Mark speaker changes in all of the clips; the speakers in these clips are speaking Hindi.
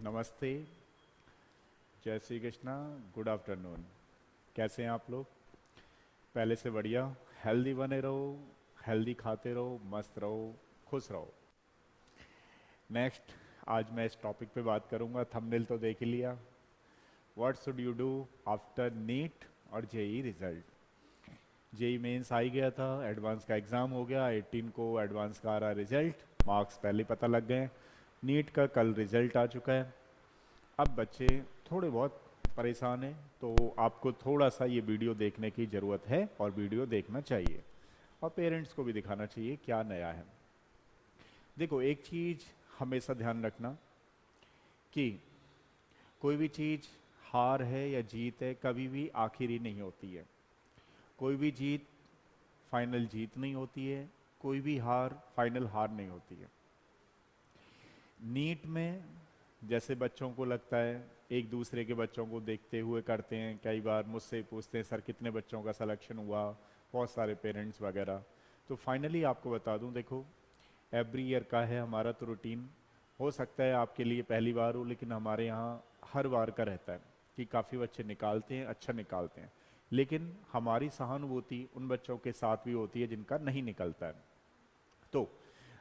Speaker 1: नमस्ते। जय श्री कृष्णा। Good afternoon. कैसे हैं आप लोग? पहले से बढ़िया। हेल्दी बने रहो, हेल्दी खाते रहो, मस्त रहो, खुश रहो। नेक्स्ट, आज मैं इस टॉपिक पे बात करूंगा। थंबनेल तो देख ही लिया। What should you do after NEET और जेई रिजल्ट। जेई मेंस आ ही गया था, एडवांस का एग्ज़ाम हो गया, 18 को एडवांस का आ रहा रिजल्ट, मार्क्स पहले पता लग गए। नीट का कल रिजल्ट आ चुका है। अब बच्चे थोड़े बहुत परेशान हैं, तो आपको थोड़ा सा ये वीडियो देखने की ज़रूरत है और वीडियो देखना चाहिए और पेरेंट्स को भी दिखाना चाहिए क्या नया है। देखो, एक चीज़ हमेशा ध्यान रखना कि कोई भी चीज़, हार है या जीत है, कभी भी आखिरी नहीं होती है। कोई भी जीत फाइनल जीत नहीं होती है, कोई भी हार फाइनल हार नहीं होती है। नीट में जैसे बच्चों को लगता है, एक दूसरे के बच्चों को देखते हुए करते हैं, कई बार मुझसे पूछते हैं सर कितने बच्चों का सिलेक्शन हुआ, बहुत सारे पेरेंट्स वगैरह। तो फाइनली आपको बता दूं, देखो, एवरी ईयर का है हमारा तो रूटीन। हो सकता है आपके लिए पहली बार हो, लेकिन हमारे यहाँ हर बार का रहता है कि काफ़ी बच्चे निकालते हैं, अच्छा निकालते हैं। लेकिन हमारी सहानुभूति उन बच्चों के साथ भी होती है जिनका नहीं निकलता है। तो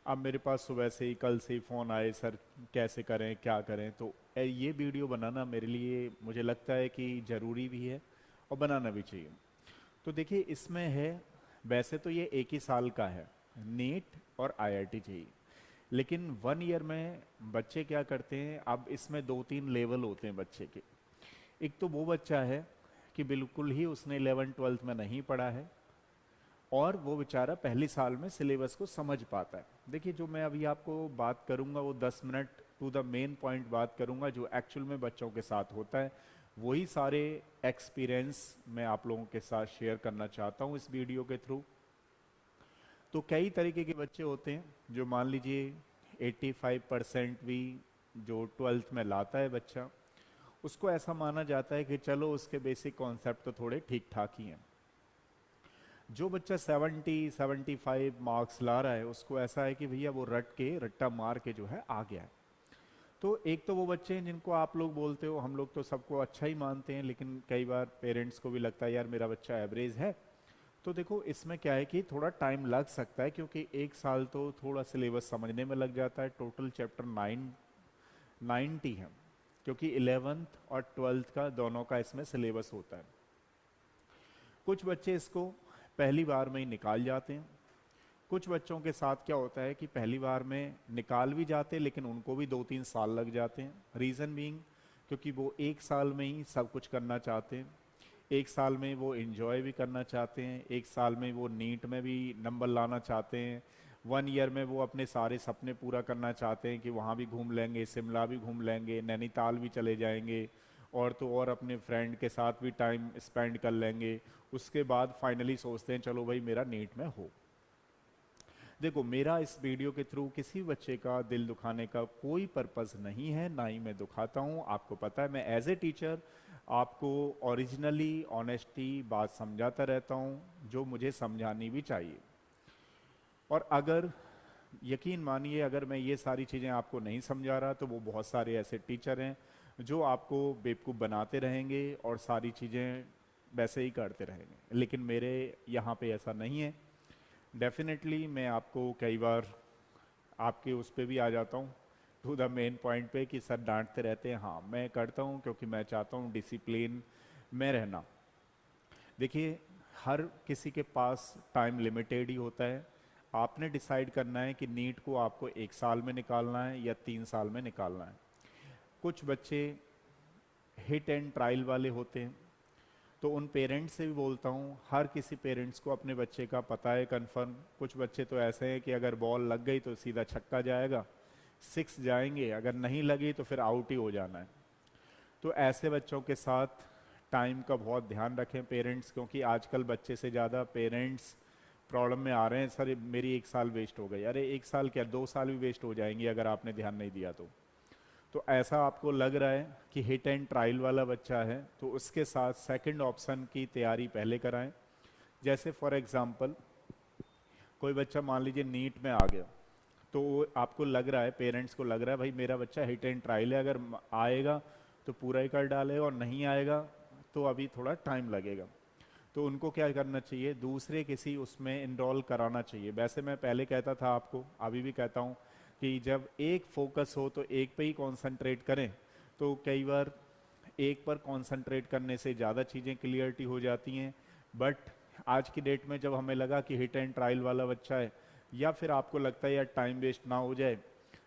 Speaker 1: अब मेरे पास सुबह से ही, कल से ही फ़ोन आए, सर कैसे करें, क्या करें। तो ये वीडियो बनाना मेरे लिए, मुझे लगता है कि ज़रूरी भी है और बनाना भी चाहिए। तो देखिए, इसमें है, वैसे तो ये एक ही साल का है, नीट और आईआईटी जेईई। लेकिन 1 ईयर में बच्चे क्या करते हैं, अब इसमें 2-3 लेवल होते हैं बच्चे के। एक तो वो बच्चा है कि बिल्कुल ही उसने 11th-12th में नहीं पढ़ा है और वो बेचारा पहली साल में सिलेबस को समझ पाता है। देखिए, जो मैं अभी आपको बात करूंगा वो 10 minute to the main point बात करूंगा, जो एक्चुअल में बच्चों के साथ होता है। वही सारे एक्सपीरियंस मैं आप लोगों के साथ शेयर करना चाहता हूँ इस वीडियो के थ्रू। तो कई तरीके के बच्चे होते हैं, जो मान लीजिए 85% भी जो 12th में लाता है बच्चा, उसको ऐसा माना जाता है कि चलो उसके बेसिक कॉन्सेप्ट तो थोड़े ठीक ठाक ही हैं। जो बच्चा 70-75 मार्क्स ला रहा है, उसको ऐसा है कि भैया वो रट्टा मार के जो है आ गया है। तो एक तो वो बच्चे हैं जिनको आप लोग बोलते हो, हम लोग तो सबको अच्छा ही मानते हैं, लेकिन कई बार पेरेंट्स को भी लगता है यार मेरा बच्चा एवरेज है। तो देखो, इसमें क्या है कि थोड़ा टाइम लग सकता है, क्योंकि एक साल तो थोड़ा सिलेबस समझने में लग जाता है। टोटल चैप्टर 90 है, क्योंकि 11th और 12th का दोनों का इसमें सिलेबस होता है। कुछ बच्चे इसको पहली बार में ही निकाल जाते हैं। कुछ बच्चों के साथ क्या होता है कि पहली बार में निकाल भी जाते हैं, लेकिन उनको भी 2-3 साल लग जाते हैं। रीज़न बीइंग, क्योंकि वो एक साल में ही सब कुछ करना चाहते हैं। एक साल में वो एंजॉय भी करना चाहते हैं, एक साल में वो नीट में भी नंबर लाना चाहते हैं। 1 ईयर में वो अपने सारे सपने पूरा करना चाहते हैं कि वहाँ भी घूम लेंगे, शिमला भी घूम लेंगे, नैनीताल भी चले जाएंगे, और तो और अपने फ्रेंड के साथ भी टाइम स्पेंड कर लेंगे। उसके बाद फाइनली सोचते हैं चलो भाई मेरा नीट में हो। देखो, मेरा इस वीडियो के थ्रू किसी बच्चे का दिल दुखाने का कोई पर्पस नहीं है, ना ही मैं दुखाता हूँ। आपको पता है, मैं एज ए टीचर आपको ओरिजिनली ऑनेस्टी बात समझाता रहता हूँ, जो मुझे समझानी भी चाहिए। और अगर, यकीन मानिए, अगर मैं ये सारी चीज़ें आपको नहीं समझा रहा, तो वो बहुत सारे ऐसे टीचर हैं जो आपको बेवकूफ़ बनाते रहेंगे और सारी चीज़ें वैसे ही करते रहेंगे। लेकिन मेरे यहाँ पे ऐसा नहीं है। डेफिनेटली मैं आपको कई बार आपके उस पे भी आ जाता हूँ, टू द मेन पॉइंट पे, कि सर डांटते रहते हैं। हाँ, मैं करता हूँ क्योंकि मैं चाहता हूँ डिसिप्लिन में रहना। देखिए, हर किसी के पास टाइम लिमिटेड ही होता है। आपने डिसाइड करना है कि नीट को आपको 1 साल में निकालना है या 3 साल में निकालना है। कुछ बच्चे हिट एंड ट्रायल वाले होते हैं, तो उन पेरेंट्स से भी बोलता हूँ, हर किसी पेरेंट्स को अपने बच्चे का पता है कन्फर्म। कुछ बच्चे तो ऐसे हैं कि अगर बॉल लग गई तो सीधा छक्का जाएगा, 6 जाएंगे, अगर नहीं लगी तो फिर आउट ही हो जाना है। तो ऐसे बच्चों के साथ टाइम का बहुत ध्यान रखें पेरेंट्स, क्योंकि आजकल बच्चे से ज़्यादा पेरेंट्स प्रॉब्लम में आ रहे हैं। सर मेरी 1 साल वेस्ट हो गई। अरे 1 साल क्या, 2 साल भी वेस्ट हो जाएंगी अगर आपने ध्यान नहीं दिया तो ऐसा आपको लग रहा है कि हिट एंड ट्रायल वाला बच्चा है, तो उसके साथ सेकंड ऑप्शन की तैयारी पहले कराएं। जैसे फॉर एग्जांपल, कोई बच्चा मान लीजिए नीट में आ गया, तो आपको लग रहा है, पेरेंट्स को लग रहा है भाई मेरा बच्चा हिट एंड ट्रायल है, अगर आएगा तो पूरा ही कर डालेगा और नहीं आएगा तो अभी थोड़ा टाइम लगेगा। तो उनको क्या करना चाहिए, दूसरे किसी उसमें इनरोल कराना चाहिए। वैसे मैं पहले कहता था आपको, अभी भी कहता हूँ कि जब एक फोकस हो तो एक पे ही कंसंट्रेट करें। तो कई बार एक पर कंसंट्रेट करने से ज़्यादा चीज़ें क्लियरिटी हो जाती हैं। बट आज की डेट में जब हमें लगा कि हिट एंड ट्रायल वाला बच्चा है, या फिर आपको लगता है यार टाइम वेस्ट ना हो जाए,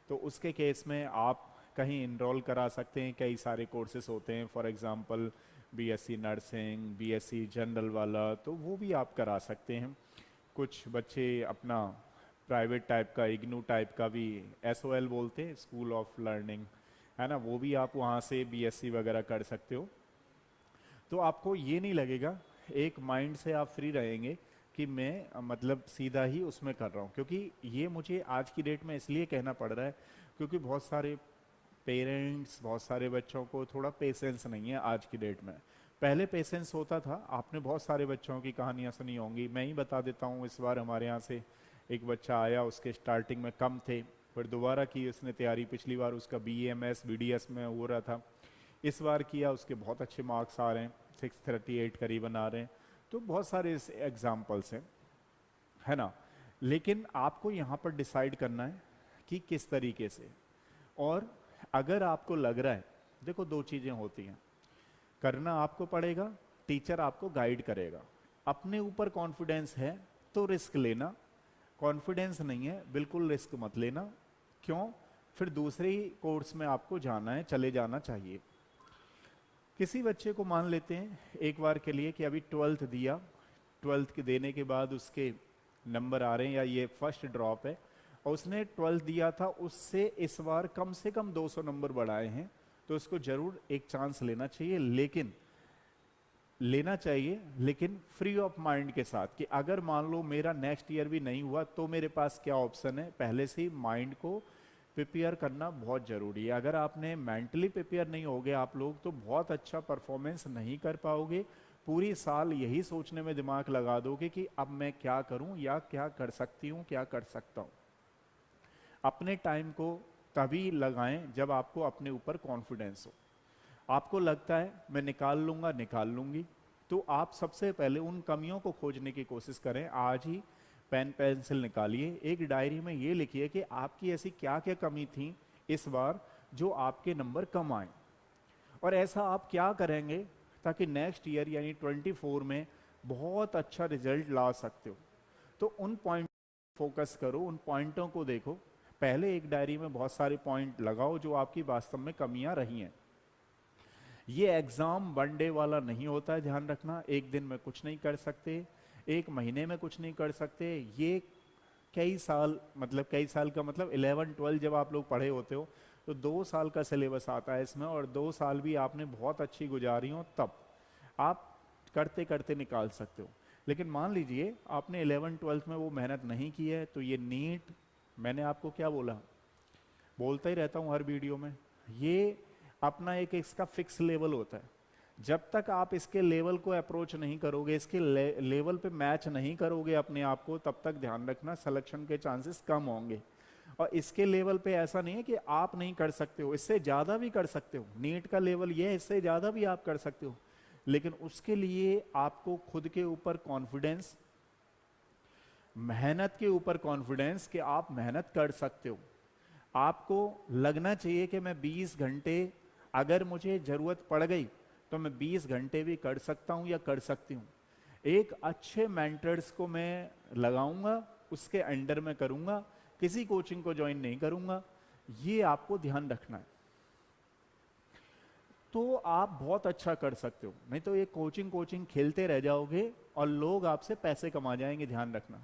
Speaker 1: तो उसके केस में आप कहीं इनरोल करा सकते हैं। कई सारे कोर्सेज होते हैं, for example BSc nursing, BSc general वाला, तो वो भी आप करा सकते हैं। कुछ बच्चे अपना प्राइवेट टाइप का, इग्नू टाइप का भी, एसओएल बोलते हैं, स्कूल ऑफ लर्निंग, है ना, वो भी आप वहाँ से बीएससी वगैरह कर सकते हो। तो आपको ये नहीं लगेगा, एक माइंड से आप फ्री रहेंगे कि मैं मतलब सीधा ही उसमें कर रहा हूँ। क्योंकि ये मुझे आज की डेट में इसलिए कहना पड़ रहा है क्योंकि बहुत सारे पेरेंट्स, बहुत सारे बच्चों को थोड़ा पेशेंस नहीं है आज की डेट में। पहले पेशेंस होता था। आपने बहुत सारे बच्चों की कहानियां सुनी होंगी, मैं ही बता देता हूँ। इस बार हमारे यहाँ से एक बच्चा आया, उसके स्टार्टिंग में कम थे, फिर दोबारा की उसने तैयारी। पिछली बार उसका बीएमएस बीडीएस में हो रहा था, इस बार किया, उसके बहुत अच्छे मार्क्स आ रहे हैं, 638 करीबन आ रहे हैं। तो बहुत सारे एग्जाम्पल्स हैं, है ना। लेकिन आपको यहाँ पर डिसाइड करना है कि किस तरीके से। और अगर आपको लग रहा है, देखो दो चीजें होती हैं, करना आपको पड़ेगा, टीचर आपको गाइड करेगा। अपने ऊपर कॉन्फिडेंस है तो रिस्क लेना, कॉन्फिडेंस नहीं है बिल्कुल रिस्क मत लेना। क्यों? फिर दूसरे ही कोर्स में आपको जाना है, चले जाना चाहिए। किसी बच्चे को मान लेते हैं एक बार के लिए कि अभी 12th दिया, 12th के देने के बाद उसके नंबर आ रहे हैं, या ये फर्स्ट ड्रॉप है, और उसने 12th दिया था, उससे इस बार कम से कम 200 नंबर बढ़ाए हैं, तो उसको जरूर एक चांस लेना चाहिए। लेकिन फ्री ऑफ माइंड के साथ, कि अगर मान लो मेरा नेक्स्ट ईयर भी नहीं हुआ तो मेरे पास क्या ऑप्शन है। पहले से ही माइंड को प्रिपेयर करना बहुत ज़रूरी है। अगर आपने मेंटली प्रिपेयर नहीं होगे आप लोग, तो बहुत अच्छा परफॉर्मेंस नहीं कर पाओगे। पूरी साल यही सोचने में दिमाग लगा दोगे कि अब मैं क्या करूं, या क्या कर सकती हूं, क्या कर सकता हूं। अपने टाइम को तभी लगाएं जब आपको अपने ऊपर कॉन्फिडेंस हो। आपको लगता है मैं निकाल लूंगा, निकाल लूंगी, तो आप सबसे पहले उन कमियों को खोजने की कोशिश करें। आज ही पेन पेंसिल निकालिए, एक डायरी में ये लिखिए कि आपकी ऐसी क्या क्या कमी थी इस बार जो आपके नंबर कम आए, और ऐसा आप क्या करेंगे ताकि नेक्स्ट ईयर यानी 24 में बहुत अच्छा रिजल्ट ला सकते हो। तो उन पॉइंट फोकस करो, उन पॉइंटों को देखो। पहले एक डायरी में बहुत सारे पॉइंट लगाओ जो आपकी वास्तव में कमियां रही हैं। ये एग्जाम वन डे वाला नहीं होता है, ध्यान रखना। एक दिन में कुछ नहीं कर सकते, एक महीने में कुछ नहीं कर सकते। ये कई साल, मतलब कई साल का मतलब 11 12 जब आप लोग पढ़े होते हो तो 2 साल का सिलेबस आता है इसमें, और 2 साल भी आपने बहुत अच्छी गुजारी हो तब आप करते करते निकाल सकते हो। लेकिन मान लीजिए आपने 11 12 में वो मेहनत नहीं की है, तो ये नीट, मैंने आपको क्या बोला, बोलता ही रहता हूँ हर वीडियो में, ये अपना एक इसका फिक्स लेवल होता है। जब तक आप इसके लेवल को अप्रोच नहीं करोगे, इसके लेवल पे मैच नहीं करोगे अपने आप को, तब तक ध्यान रखना सिलेक्शन के चांसेस कम होंगे। और इसके लेवल पे ऐसा नहीं है कि आप नहीं कर सकते हो, इससे ज्यादा भी कर सकते हो। नीट का लेवल ये है, इससे ज्यादा भी आप कर सकते हो। लेकिन उसके लिए आपको खुद के ऊपर कॉन्फिडेंस, मेहनत के ऊपर कॉन्फिडेंस कि आप मेहनत कर सकते हो। आपको लगना चाहिए कि मैं 20 घंटे, अगर मुझे जरूरत पड़ गई तो मैं 20 घंटे भी कर सकता हूं या कर सकती हूं। एक अच्छे मेंटर्स को मैं लगाऊंगा, उसके अंडर में करूंगा, किसी कोचिंग को ज्वाइन नहीं करूंगा। ये आपको ध्यान रखना है, तो आप बहुत अच्छा कर सकते हो। नहीं तो ये कोचिंग कोचिंग खेलते रह जाओगे और लोग आपसे पैसे कमा जाएंगे, ध्यान रखना।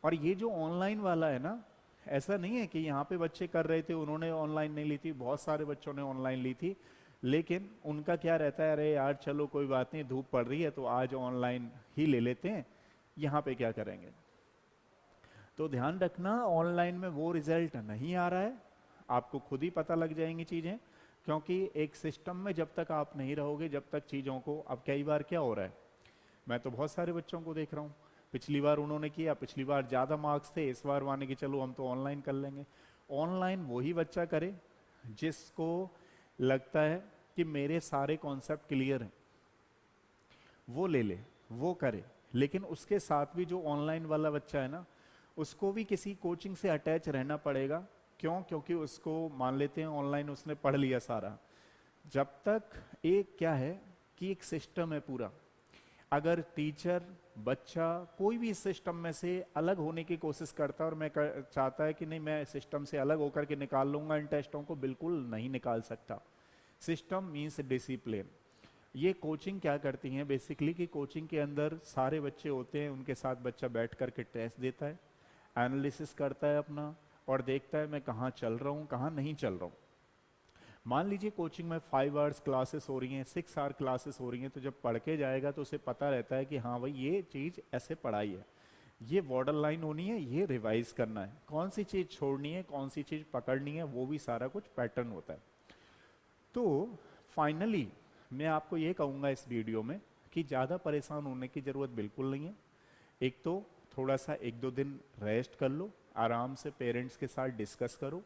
Speaker 1: और ये जो ऑनलाइन वाला है ना, ऐसा नहीं है कि यहाँ पे बच्चे कर रहे थे उन्होंने ऑनलाइन नहीं ली थी, बहुत सारे बच्चों ने ऑनलाइन ली थी। लेकिन उनका क्या रहता है, अरे यार चलो कोई बात नहीं, धूप पड़ रही है तो आज ऑनलाइन ही ले लेते हैं, यहाँ पे क्या करेंगे। तो ध्यान रखना, ऑनलाइन में वो रिजल्ट नहीं आ रहा है, आपको खुद ही पता लग जाएंगी चीजें। क्योंकि एक सिस्टम में जब तक आप नहीं रहोगे, जब तक चीजों को, अब कई बार क्या हो रहा है, मैं तो बहुत सारे बच्चों को देख रहा हूँ, पिछली बार उन्होंने किया, पिछली बार ज़्यादा मार्क्स थे, इस बार माने कि चलो हम तो ऑनलाइन कर लेंगे। ऑनलाइन वही बच्चा करे जिसको लगता है कि मेरे सारे कॉन्सेप्ट क्लियर हैं, वो ले ले, वो करे। लेकिन उसके साथ भी जो ऑनलाइन वाला बच्चा है ना, उसको भी किसी कोचिंग से अटैच रहना पड़ेगा। क्यों? क्योंकि उसको मान लेते हैं ऑनलाइन उसने पढ़ लिया सारा, जब तक एक क्या है कि एक सिस्टम है पूरा, अगर टीचर बच्चा कोई भी इस सिस्टम में से अलग होने की कोशिश करता है और चाहता है कि नहीं मैं सिस्टम से अलग होकर के निकाल लूंगा इन टेस्टों को, बिल्कुल नहीं निकाल सकता। System means discipline. ये कोचिंग क्या करती हैं बेसिकली कि कोचिंग के अंदर सारे बच्चे होते हैं, उनके साथ बच्चा बैठ करके टेस्ट देता है, एनालिसिस करता है अपना और देखता है मैं कहाँ चल रहा हूँ कहाँ नहीं चल रहा हूँ। मान लीजिए कोचिंग में 5 आवर्स क्लासेस हो रही हैं, 6 आवर क्लासेस हो रही हैं, तो जब पढ़ के जाएगा तो उसे पता रहता है कि हाँ भाई ये चीज़ ऐसे पढ़ाई है, ये बॉर्डर लाइन होनी है, ये रिवाइज करना है, कौन सी चीज़ छोड़नी है, कौन सी चीज़ पकड़नी है, वो भी सारा कुछ पैटर्न होता है। तो फाइनली मैं आपको ये कहूँगा इस वीडियो में कि ज़्यादा परेशान होने की ज़रूरत बिल्कुल नहीं है। एक तो थोड़ा सा 1-2 दिन रेस्ट कर लो, आराम से पेरेंट्स के साथ डिस्कस करो।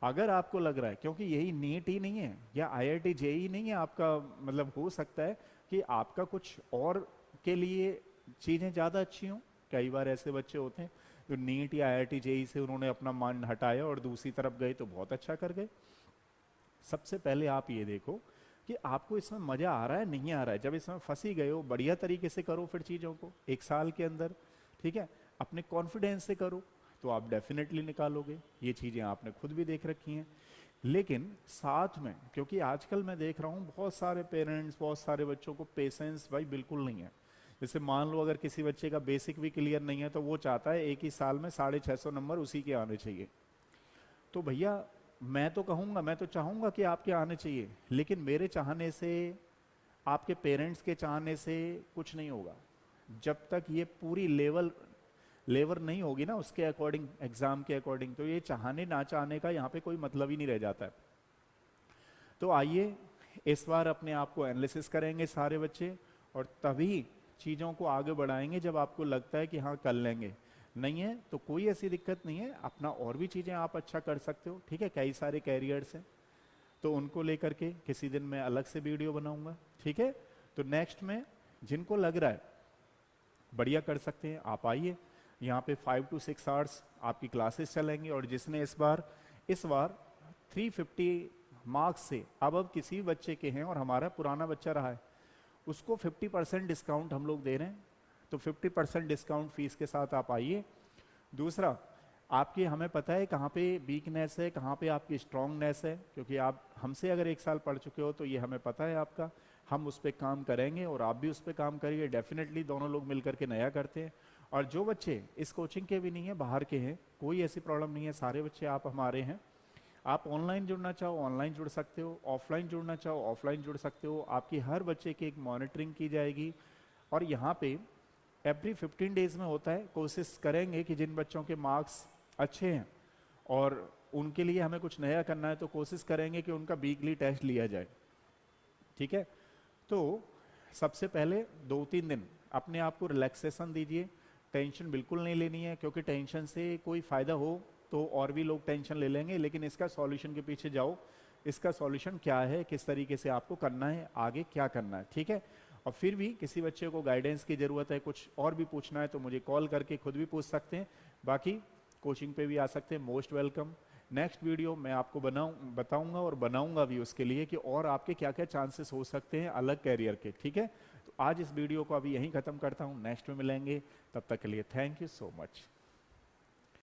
Speaker 1: अगर आपको लग रहा है, क्योंकि यही नीट ही नहीं है या IIT JEE नहीं है आपका, मतलब हो सकता है कि आपका कुछ और के लिए चीज़ें ज़्यादा अच्छी हों। कई बार ऐसे बच्चे होते हैं जो नीट या IIT JEE से उन्होंने अपना मन हटाया और दूसरी तरफ गए तो बहुत अच्छा कर गए। सबसे पहले आप ये देखो कि आपको इसमें मज़ा आ रहा है नहीं आ रहा है। जब इसमें फंसी गए हो, बढ़िया तरीके से करो फिर चीज़ों को 1 साल के अंदर, ठीक है, अपने कॉन्फिडेंस से करो तो आप डेफिनेटली निकालोगे। ये चीज़ें आपने खुद भी देख रखी हैं। लेकिन साथ में, क्योंकि आजकल मैं देख रहा हूँ बहुत सारे पेरेंट्स, बहुत सारे बच्चों को पेशेंस भाई बिल्कुल नहीं है। जैसे मान लो अगर किसी बच्चे का बेसिक भी क्लियर नहीं है तो वो चाहता है एक ही साल में 650 नंबर उसी के आने चाहिए। तो भैया मैं तो कहूँगा, मैं तो चाहूँगा कि आपके आने चाहिए, लेकिन मेरे चाहने से, आपके पेरेंट्स के चाहने से कुछ नहीं होगा। जब तक ये पूरी लेवल नहीं होगी ना उसके अकॉर्डिंग, एग्जाम के अकॉर्डिंग, तो ये चाहने ना चाहने का यहाँ पे कोई मतलब ही नहीं रह जाता है। तो आइए इस बार अपने आप को एनालिसिस करेंगे सारे बच्चे और तभी चीज़ों को आगे बढ़ाएंगे जब आपको लगता है कि हाँ कर लेंगे। नहीं है तो कोई ऐसी दिक्कत नहीं है, अपना और भी चीज़ें आप अच्छा कर सकते हो, ठीक है। कई सारे कैरियर्स हैं तो उनको लेकर के किसी दिन मैं अलग से वीडियो बनाऊंगा, ठीक है। तो नेक्स्ट में जिनको लग रहा है बढ़िया कर सकते हैं आप आइए, यहाँ पे 5 to 6 आवर्स आपकी क्लासेस चलेंगी। और जिसने इस बार 350 मार्क्स से अब किसी भी बच्चे के हैं और हमारा पुराना बच्चा रहा है, उसको 50% डिस्काउंट हम लोग दे रहे हैं। तो 50% डिस्काउंट फीस के साथ आप आइए। दूसरा, आपकी हमें पता है कहाँ पे वीकनेस है, कहाँ पे आपकी स्ट्रांगनेस है, क्योंकि आप हमसे अगर 1 साल पढ़ चुके हो तो ये हमें पता है आपका। हम उस पर काम करेंगे और आप भी उस पर काम करिए, डेफिनेटली दोनों लोग मिल करके नया करते हैं। और जो बच्चे इस कोचिंग के भी नहीं है, बाहर के हैं, कोई ऐसी प्रॉब्लम नहीं है, सारे बच्चे आप हमारे हैं। आप ऑनलाइन जुड़ना चाहो ऑनलाइन जुड़ सकते हो, ऑफलाइन जुड़ना चाहो ऑफलाइन जुड़ सकते हो। आपकी हर बच्चे की एक मॉनिटरिंग की जाएगी और यहाँ पे एवरी 15 डेज में होता है। कोशिश करेंगे कि जिन बच्चों के मार्क्स अच्छे हैं और उनके लिए हमें कुछ नया करना है तो कोशिश करेंगे कि उनका वीकली टेस्ट लिया जाए, ठीक है। तो सबसे पहले 2-3 दिन अपने आप को रिलैक्सेशन दीजिए, टेंशन बिल्कुल नहीं लेनी है, क्योंकि टेंशन से कोई फ़ायदा हो तो और भी लोग टेंशन ले लेंगे। लेकिन इसका सॉल्यूशन के पीछे जाओ, इसका सॉल्यूशन क्या है, किस तरीके से आपको करना है, आगे क्या करना है, ठीक है। और फिर भी किसी बच्चे को गाइडेंस की ज़रूरत है, कुछ और भी पूछना है तो मुझे कॉल करके खुद भी पूछ सकते हैं, बाकी कोचिंग पे भी आ सकते हैं, मोस्ट वेलकम। नेक्स्ट वीडियो मैं आपको बताऊंगा और बनाऊंगा भी उसके लिए कि और आपके क्या क्या चांसेस हो सकते हैं अलग कैरियर के, ठीक है। तो आज इस वीडियो को अभी यहीं ख़त्म करता हूँ, नेक्स्ट में मिलेंगे, तब तक के लिए थैंक यू सो मच।